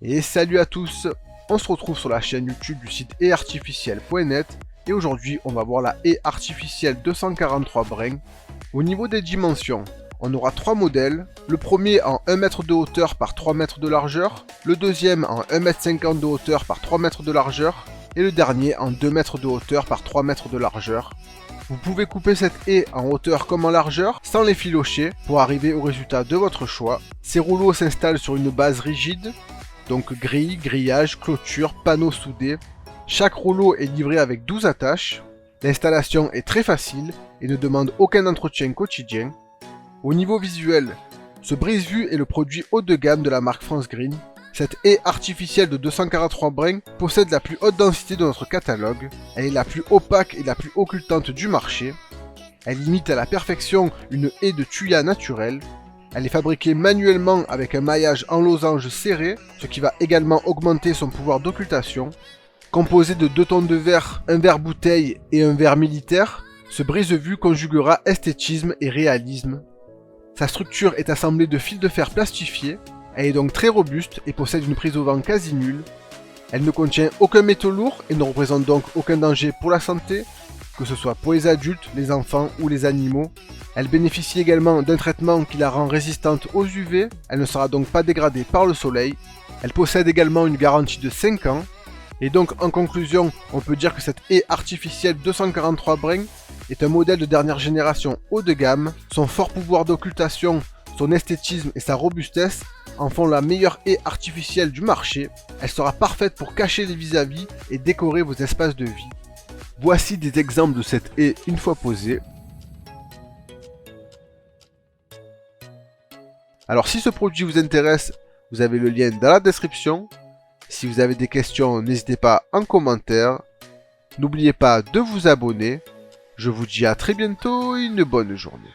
Et salut à tous, on se retrouve sur la chaîne YouTube du site haie-artificielle.net et aujourd'hui on va voir la haie artificielle 243 brins. Au niveau des dimensions, on aura trois modèles, le premier en 1 mètre de hauteur par 3 mètres de largeur, le deuxième en 1,50 m de hauteur par 3 mètres de largeur et le dernier en 2 mètres de hauteur par 3 mètres de largeur. Vous pouvez couper cette haie en hauteur comme en largeur sans les filocher pour arriver au résultat de votre choix. Ces rouleaux s'installent sur une base rigide, donc grille, grillage, clôture, panneaux soudés. Chaque rouleau est livré avec 12 attaches. L'installation est très facile et ne demande aucun entretien quotidien. Au niveau visuel, ce brise-vue est le produit haut de gamme de la marque France Green. Cette haie artificielle de 243 brins possède la plus haute densité de notre catalogue. Elle est la plus opaque et la plus occultante du marché. Elle imite à la perfection une haie de tuya naturelle. Elle est fabriquée manuellement avec un maillage en losange serré, ce qui va également augmenter son pouvoir d'occultation. Composé de 2 tons de verre, un verre bouteille et un verre militaire, ce brise-vue conjuguera esthétisme et réalisme. Sa structure est assemblée de fils de fer plastifiés. Elle est donc très robuste et possède une prise au vent quasi nulle. Elle ne contient aucun métaux lourd et ne représente donc aucun danger pour la santé, que ce soit pour les adultes, les enfants ou les animaux. Elle bénéficie également d'un traitement qui la rend résistante aux UV, elle ne sera donc pas dégradée par le soleil. Elle possède également une garantie de 5 ans. Et donc en conclusion, on peut dire que cette haie artificielle 243 brins est un modèle de dernière génération haut de gamme. Son fort pouvoir d'occultation, son esthétisme et sa robustesse en font la meilleure haie artificielle du marché. Elle sera parfaite pour cacher les vis-à-vis et décorer vos espaces de vie. Voici des exemples de cette haie une fois posée. Alors si ce produit vous intéresse, vous avez le lien dans la description. Si vous avez des questions, n'hésitez pas en commentaire. N'oubliez pas de vous abonner. Je vous dis à très bientôt et une bonne journée.